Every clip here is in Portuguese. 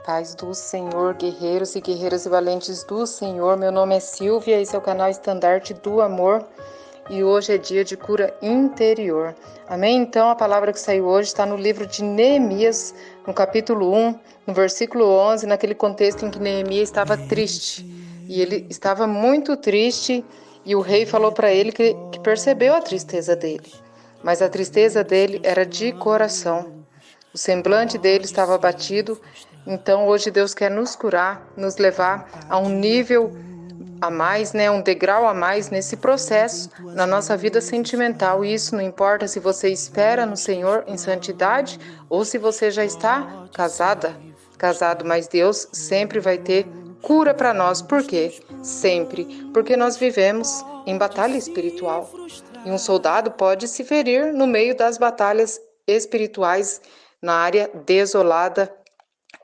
Paz do Senhor, guerreiros e guerreiras e valentes do Senhor. Meu nome é Silvia, esse é o canal Estandarte do Amor e hoje é dia de cura interior. Amém? Então a palavra que saiu hoje está no livro de Neemias, no capítulo 1, no versículo 11, naquele contexto em que Neemias estava triste. E ele estava muito triste e o rei falou para ele que percebeu a tristeza dele. Mas a tristeza dele era de coração. O semblante dele estava abatido, então hoje Deus quer nos curar, nos levar a um nível a mais, um degrau a mais nesse processo na nossa vida sentimental. E isso não importa se você espera no Senhor em santidade ou se você já está casado, mas Deus sempre vai ter cura para nós. Por quê? Sempre, porque nós vivemos em batalha espiritual. E um soldado pode se ferir no meio das batalhas espirituais na área desolada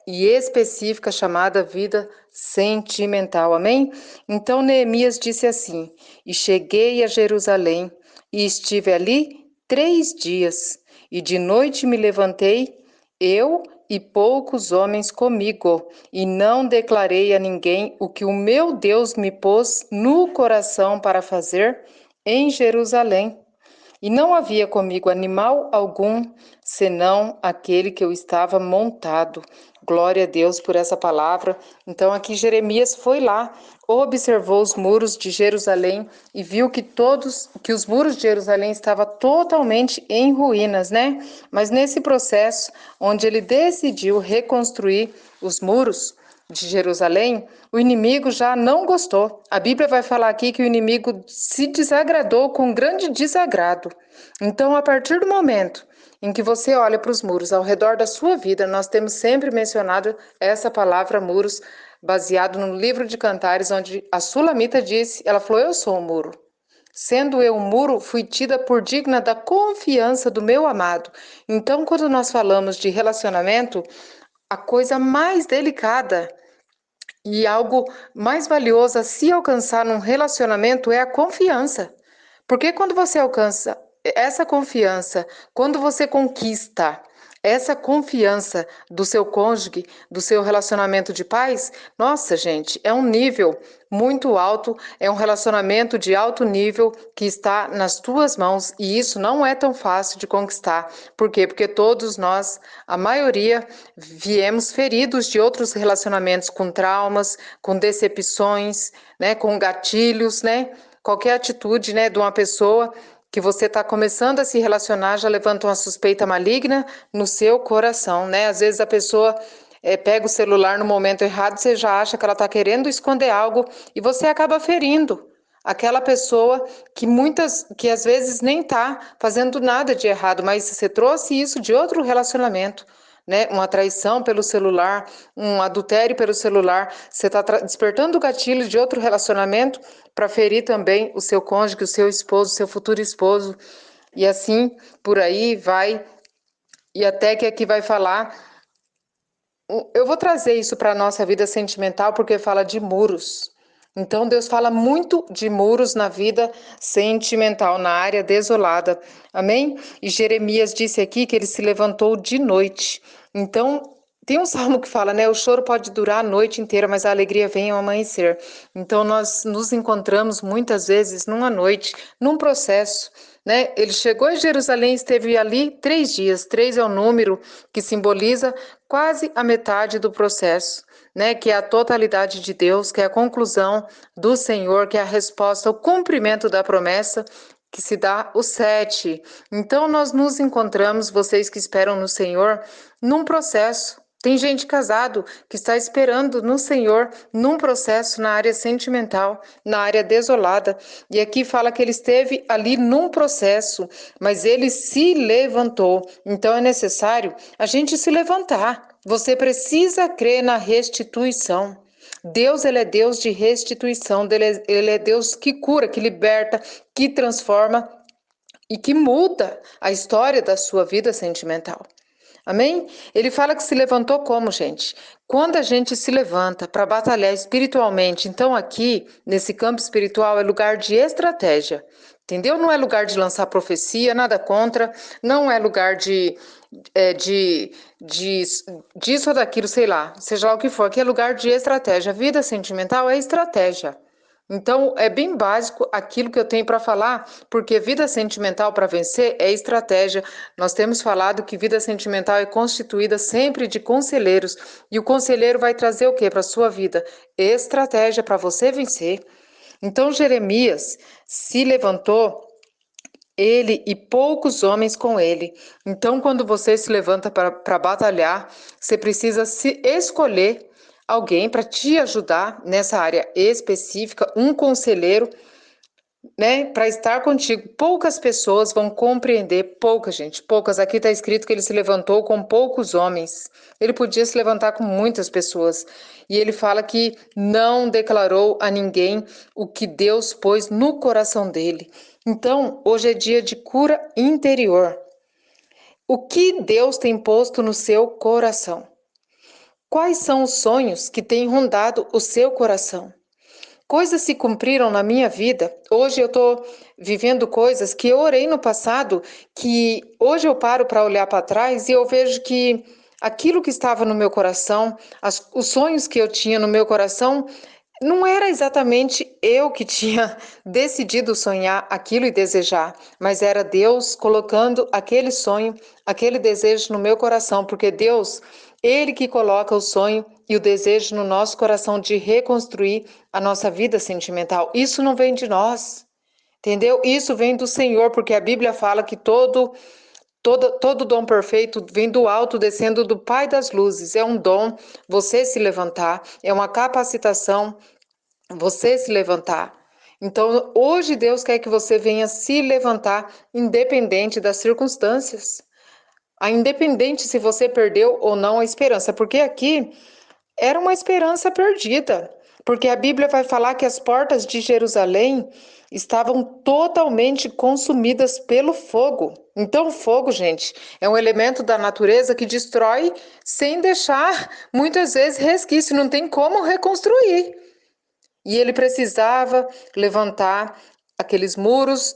e específica chamada vida sentimental. Amém? Então Neemias disse assim: E cheguei a Jerusalém e estive ali 3 dias, e de noite me levantei, eu e poucos homens comigo, e não declarei a ninguém o que o meu Deus me pôs no coração para fazer em Jerusalém. E não havia comigo animal algum, senão aquele que eu estava montado. Glória a Deus por essa palavra. Então aqui Jeremias foi lá, observou os muros de Jerusalém e viu que os muros de Jerusalém estavam totalmente em ruínas, Mas nesse processo, onde ele decidiu reconstruir os muros de Jerusalém, o inimigo já não gostou. A Bíblia vai falar aqui que o inimigo se desagradou com grande desagrado. Então, a partir do momento em que você olha para os muros ao redor da sua vida, nós temos sempre mencionado essa palavra muros, baseado no livro de Cantares, onde a Sulamita disse, ela falou, eu sou o muro. Sendo eu um muro, fui tida por digna da confiança do meu amado. Então, quando nós falamos de relacionamento, a coisa mais delicada e algo mais valioso a se alcançar num relacionamento é a confiança. Porque quando você alcança essa confiança, quando você conquista essa confiança do seu cônjuge, do seu relacionamento de paz, nossa, gente, é um nível muito alto, é um relacionamento de alto nível que está nas tuas mãos e isso não é tão fácil de conquistar. Por quê? Porque todos nós, a maioria, viemos feridos de outros relacionamentos com traumas, com decepções, com gatilhos, Qualquer atitude, de uma pessoa que você está começando a se relacionar já levanta uma suspeita maligna no seu coração, Às vezes a pessoa pega o celular no momento errado, você já acha que ela está querendo esconder algo e você acaba ferindo aquela pessoa que às vezes nem está fazendo nada de errado, mas você trouxe isso de outro relacionamento. Uma traição pelo celular, um adultério pelo celular, você está despertando o gatilho de outro relacionamento para ferir também o seu cônjuge, o seu esposo, o seu futuro esposo, e assim por aí vai, e até que aqui vai falar, eu vou trazer isso para a nossa vida sentimental porque fala de muros. Então Deus fala muito de muros na vida sentimental, na área desolada. Amém? E Jeremias disse aqui que ele se levantou de noite. Então tem um salmo que fala, o choro pode durar a noite inteira, mas a alegria vem ao amanhecer. Então nós nos encontramos muitas vezes numa noite, num processo, Ele chegou em Jerusalém, esteve ali 3 dias. 3 é o número que simboliza quase a metade do processo, Que é a totalidade de Deus, que é a conclusão do Senhor, que é a resposta, o cumprimento da promessa, que se dá o 7. Então nós nos encontramos, vocês que esperam no Senhor, num processo. Tem gente casado que está esperando no Senhor num processo na área sentimental, na área desolada. E aqui fala que ele esteve ali num processo, mas ele se levantou. Então é necessário a gente se levantar. Você precisa crer na restituição. Deus, ele é Deus de restituição, ele é Deus que cura, que liberta, que transforma e que muda a história da sua vida sentimental. Amém? Ele fala que se levantou como, gente? Quando a gente se levanta para batalhar espiritualmente, então aqui, nesse campo espiritual, é lugar de estratégia. Entendeu? Não é lugar de lançar profecia, nada contra, não é lugar de de disso ou daquilo, sei lá, seja lá o que for, que é lugar de estratégia. A vida sentimental é estratégia. Então, é bem básico aquilo que eu tenho para falar, porque vida sentimental para vencer é estratégia. Nós temos falado que vida sentimental é constituída sempre de conselheiros, e o conselheiro vai trazer o que para a sua vida? Estratégia para você vencer. Então, Jeremias se levantou, ele e poucos homens com ele. Então, quando você se levanta para batalhar, você precisa se escolher alguém para te ajudar nessa área específica, um conselheiro, né, para estar contigo. Poucas pessoas vão compreender, poucas, gente, poucas. Aqui está escrito que ele se levantou com poucos homens. Ele podia se levantar com muitas pessoas. E ele fala que não declarou a ninguém o que Deus pôs no coração dele. Então, hoje é dia de cura interior. O que Deus tem posto no seu coração? Quais são os sonhos que têm rondado o seu coração? Coisas se cumpriram na minha vida. Hoje eu estou vivendo coisas que eu orei no passado, que hoje eu paro para olhar para trás e eu vejo que aquilo que estava no meu coração, os sonhos que eu tinha no meu coração, não era exatamente eu que tinha decidido sonhar aquilo e desejar, mas era Deus colocando aquele sonho, aquele desejo no meu coração, porque Deus, Ele que coloca o sonho e o desejo no nosso coração de reconstruir a nossa vida sentimental. Isso não vem de nós, entendeu? Isso vem do Senhor, porque a Bíblia fala que todo dom perfeito vem do alto, descendo do Pai das luzes. É um dom você se levantar, é uma capacitação você se levantar. Então, hoje Deus quer que você venha se levantar, independente das circunstâncias. Independente se você perdeu ou não a esperança, porque aqui era uma esperança perdida. Porque a Bíblia vai falar que as portas de Jerusalém estavam totalmente consumidas pelo fogo. Então, o fogo, gente, é um elemento da natureza que destrói sem deixar, muitas vezes, resquício, não tem como reconstruir. E ele precisava levantar aqueles muros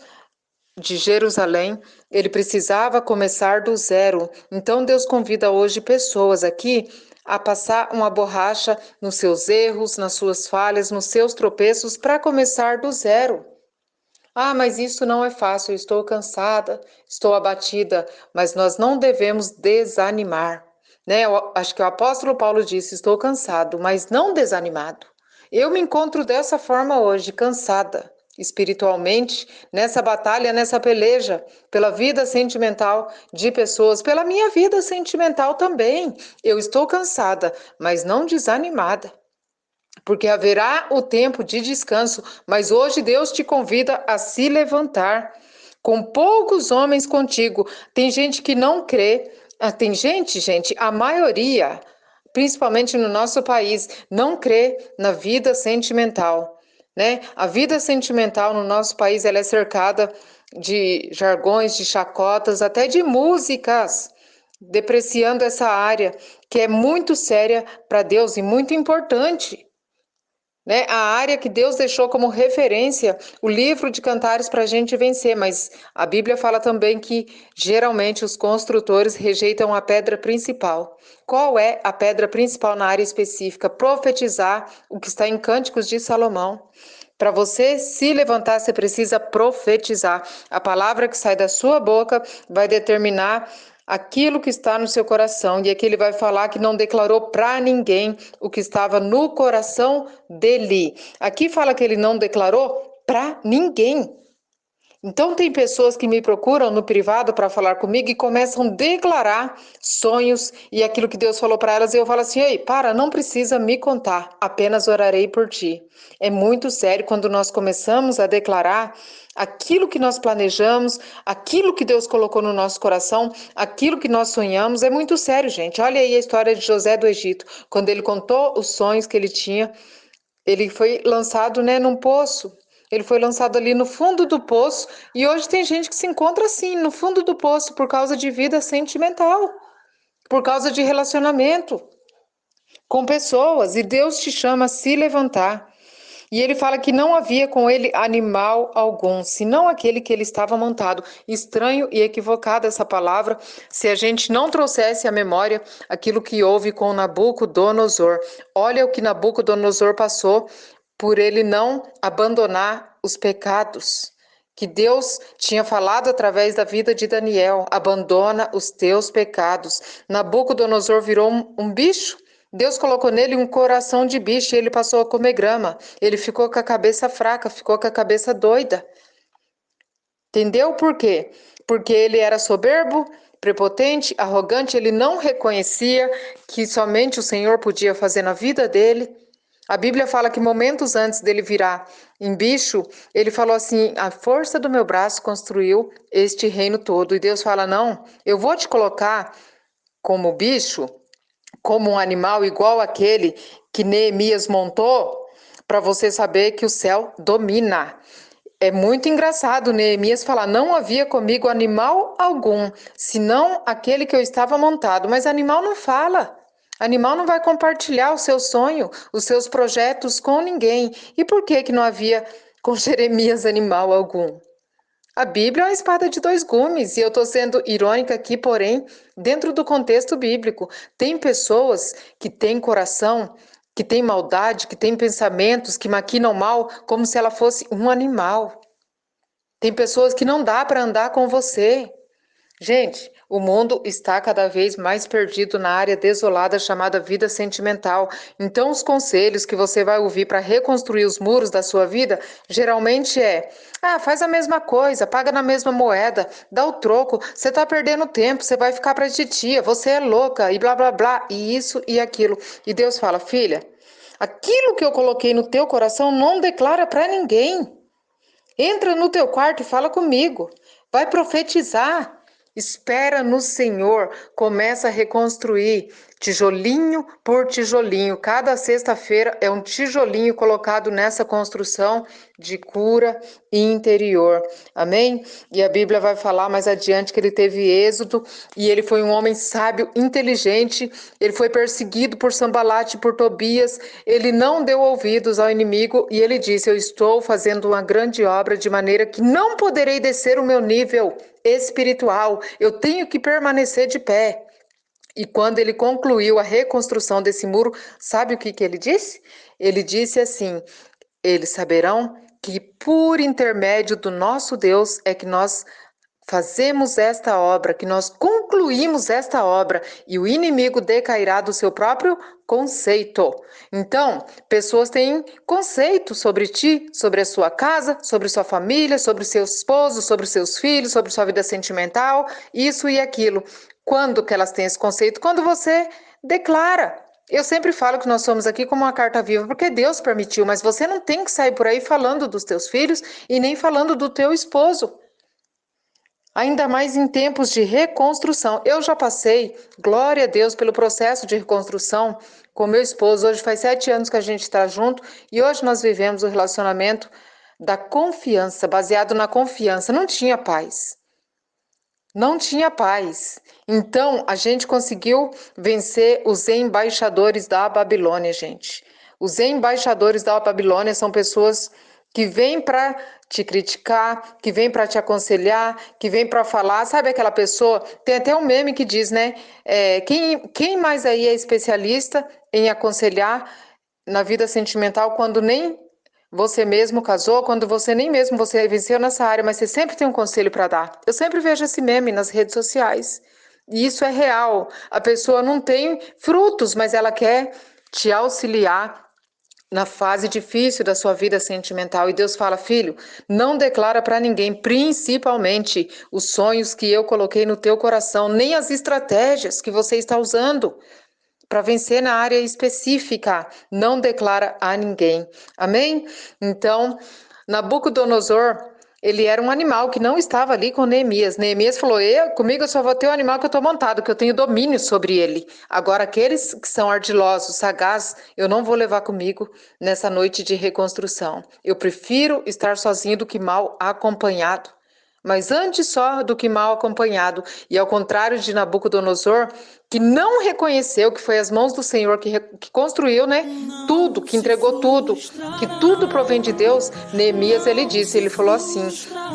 de Jerusalém, ele precisava começar do zero. Então Deus convida hoje pessoas aqui a passar uma borracha nos seus erros, nas suas falhas, nos seus tropeços, para começar do zero. Ah, mas isso não é fácil, eu estou cansada, estou abatida, mas nós não devemos desanimar, né? Eu acho que o apóstolo Paulo disse: estou cansado, mas não desanimado. Eu me encontro dessa forma hoje, cansada espiritualmente, nessa batalha, nessa peleja pela vida sentimental de pessoas, pela minha vida sentimental também. Eu estou cansada, mas não desanimada, porque haverá o tempo de descanso, mas hoje Deus te convida a se levantar. Com poucos homens contigo. Tem gente que não crê. Tem gente, a maioria, principalmente no nosso país, não crê na vida sentimental, né? A vida sentimental no nosso país, ela é cercada de jargões, de chacotas, até de músicas, depreciando essa área que é muito séria para Deus e muito importante, né? A área que Deus deixou como referência, o livro de Cantares para a gente vencer, mas a Bíblia fala também que geralmente os construtores rejeitam a pedra principal. Qual é a pedra principal na área específica? Profetizar o que está em Cânticos de Salomão. Para você se levantar, você precisa profetizar. A palavra que sai da sua boca vai determinar aquilo que está no seu coração. E aqui ele vai falar que não declarou para ninguém o que estava no coração dele. Aqui fala que ele não declarou para ninguém. Então, tem pessoas que me procuram no privado para falar comigo e começam a declarar sonhos e aquilo que Deus falou para elas. E eu falo assim: ei, para, não precisa me contar, apenas orarei por ti. É muito sério quando nós começamos a declarar aquilo que nós planejamos, aquilo que Deus colocou no nosso coração, aquilo que nós sonhamos. É muito sério, gente. Olha aí a história de José do Egito. Quando ele contou os sonhos que ele tinha, ele foi lançado, né, num poço. Ele foi lançado ali no fundo do poço e hoje tem gente que se encontra assim, no fundo do poço, por causa de vida sentimental, por causa de relacionamento com pessoas. E Deus te chama a se levantar. E ele fala que não havia com ele animal algum, senão aquele que ele estava montado. Estranho e equivocada essa palavra, se a gente não trouxesse à memória aquilo que houve com Nabucodonosor. Olha o que Nabucodonosor passou por ele não abandonar os pecados que Deus tinha falado através da vida de Daniel. Abandona os teus pecados. Nabucodonosor virou um bicho. Deus colocou nele um coração de bicho e ele passou a comer grama. Ele ficou com a cabeça fraca, ficou com a cabeça doida. Entendeu por quê? Porque ele era soberbo, prepotente, arrogante, ele não reconhecia que somente o Senhor podia fazer na vida dele. A Bíblia fala que momentos antes dele virar em bicho, ele falou assim: a força do meu braço construiu este reino todo. E Deus fala: não, eu vou te colocar como bicho, como um animal igual aquele que Neemias montou, para você saber que o céu domina. É muito engraçado Neemias falar: não havia comigo animal algum, senão aquele que eu estava montado. Mas animal não fala. Animal não vai compartilhar o seu sonho, os seus projetos com ninguém. E por que que não havia com Jeremias animal algum? A Bíblia é uma espada de dois gumes, e eu estou sendo irônica aqui, porém, dentro do contexto bíblico. Tem pessoas que têm coração, que têm maldade, que têm pensamentos, que maquinam mal, como se ela fosse um animal. Tem pessoas que não dá para andar com você. Gente, o mundo está cada vez mais perdido na área desolada chamada vida sentimental. Então, os conselhos que você vai ouvir para reconstruir os muros da sua vida geralmente é: faz a mesma coisa, paga na mesma moeda, dá o troco, você está perdendo tempo, você vai ficar para titia, você é louca e blá blá blá, e isso e aquilo. E Deus fala: filha, aquilo que eu coloquei no teu coração não declara para ninguém. Entra no teu quarto e fala comigo. Vai profetizar. Espera no Senhor. Começa a reconstruir tijolinho por tijolinho. Cada sexta-feira é um tijolinho colocado nessa construção de cura interior. Amém? E a Bíblia vai falar mais adiante que ele teve êxodo e ele foi um homem sábio, inteligente. Ele foi perseguido por Sambalate e por Tobias. Ele não deu ouvidos ao inimigo e ele disse: eu estou fazendo uma grande obra de maneira que não poderei descer o meu nível espiritual. Eu tenho que permanecer de pé. E quando ele concluiu a reconstrução desse muro, sabe o que ele disse? Ele disse assim: eles saberão que por intermédio do nosso Deus é que nós fazemos esta obra, que nós concluímos esta obra, e o inimigo decairá do seu próprio conceito. Então, pessoas têm conceito sobre ti, sobre a sua casa, sobre sua família, sobre seu esposo, sobre seus filhos, sobre sua vida sentimental, isso e aquilo. Quando que elas têm esse conceito? Quando você declara. Eu sempre falo que nós somos aqui como uma carta viva, porque Deus permitiu, mas você não tem que sair por aí falando dos teus filhos e nem falando do teu esposo. Ainda mais em tempos de reconstrução. Eu já passei, glória a Deus, pelo processo de reconstrução com meu esposo. Hoje faz 7 anos que a gente está junto e hoje nós vivemos o relacionamento da confiança, baseado na confiança. Não tinha paz. Não tinha paz. Então, a gente conseguiu vencer os embaixadores da Babilônia, gente. Os embaixadores da Babilônia são pessoas que vêm para te criticar, que vêm para te aconselhar, que vêm para falar. Sabe aquela pessoa? Tem até um meme que diz, né? Quem mais aí é especialista em aconselhar na vida sentimental quando nem você mesmo casou, quando você nem mesmo você venceu nessa área, mas você sempre tem um conselho para dar. Eu sempre vejo esse meme nas redes sociais. E isso é real. A pessoa não tem frutos, mas ela quer te auxiliar na fase difícil da sua vida sentimental. E Deus fala: filho, não declara para ninguém, principalmente os sonhos que eu coloquei no teu coração, nem as estratégias que você está usando para vencer na área específica. Não declara a ninguém. Amém? Então, Nabucodonosor, ele era um animal que não estava ali com Neemias. Neemias falou: comigo eu só vou ter o animal que eu estou montado, que eu tenho domínio sobre ele. Agora, aqueles que são ardilosos, sagazes, eu não vou levar comigo nessa noite de reconstrução. Eu prefiro estar sozinho do que mal acompanhado. Mas antes só do que mal acompanhado. E ao contrário de Nabucodonosor, que não reconheceu que foi as mãos do Senhor que construiu, né? Tudo, que entregou tudo, que tudo provém de Deus. Neemias, ele falou assim: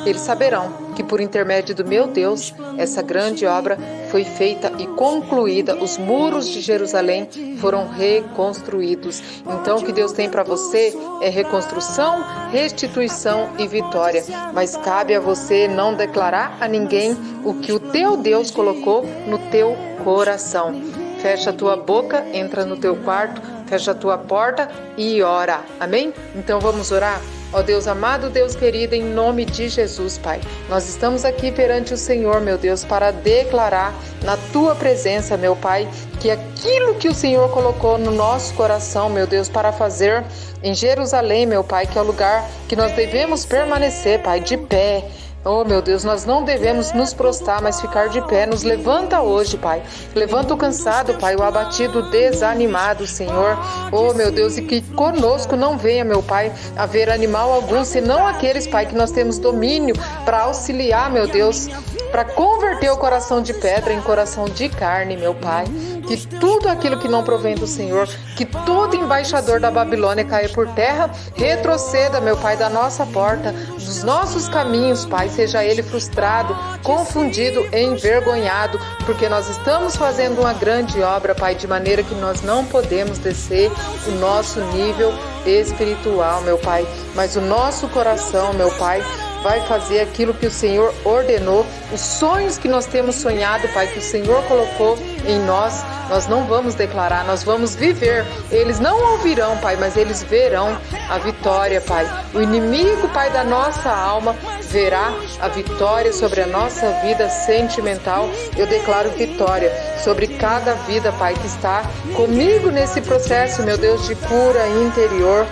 eles saberão que por intermédio do meu Deus, essa grande obra foi feita e concluída. Os muros de Jerusalém foram reconstruídos. Então, o que Deus tem para você é reconstrução, restituição e vitória. Mas cabe a você não declarar a ninguém o que o teu Deus colocou no teu coração. Fecha a tua boca, entra no teu quarto, fecha a tua porta e ora. Amém? Então vamos orar? Ó Deus amado, Deus querido, em nome de Jesus, Pai, nós estamos aqui perante o Senhor, meu Deus, para declarar na Tua presença, meu Pai, que aquilo que o Senhor colocou no nosso coração, meu Deus, para fazer em Jerusalém, meu Pai, que é o lugar que nós devemos permanecer, Pai, de pé. Oh, meu Deus, nós não devemos nos prostrar, mas ficar de pé. Nos levanta hoje, Pai. Levanta o cansado, Pai, o abatido, o desanimado, Senhor. Oh, meu Deus, e que conosco não venha, meu Pai, haver animal algum, senão aqueles, Pai, que nós temos domínio para auxiliar, meu Deus, para converter o coração de pedra em coração de carne, meu Pai. Que tudo aquilo que não provém do Senhor, que todo embaixador da Babilônia caia por terra, retroceda, meu Pai, da nossa porta, dos nossos caminhos, Pai, seja ele frustrado, confundido, envergonhado, porque nós estamos fazendo uma grande obra, Pai, de maneira que nós não podemos descer o nosso nível espiritual, meu Pai, mas o nosso coração, meu Pai, vai fazer aquilo que o Senhor ordenou, os sonhos que nós temos sonhado, Pai, que o Senhor colocou em nós, nós não vamos declarar, nós vamos viver. Eles não ouvirão, Pai, mas eles verão a vitória, Pai. O inimigo, Pai, da nossa alma verá a vitória sobre a nossa vida sentimental. Eu declaro vitória sobre cada vida, Pai, que está comigo nesse processo, meu Deus, de cura interior,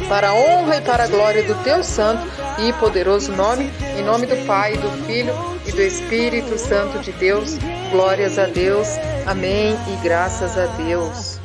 para a honra e para a glória do Teu santo e poderoso nome, em nome do Pai, do Filho e do Espírito Santo de Deus. Glórias a Deus. Amém e graças a Deus.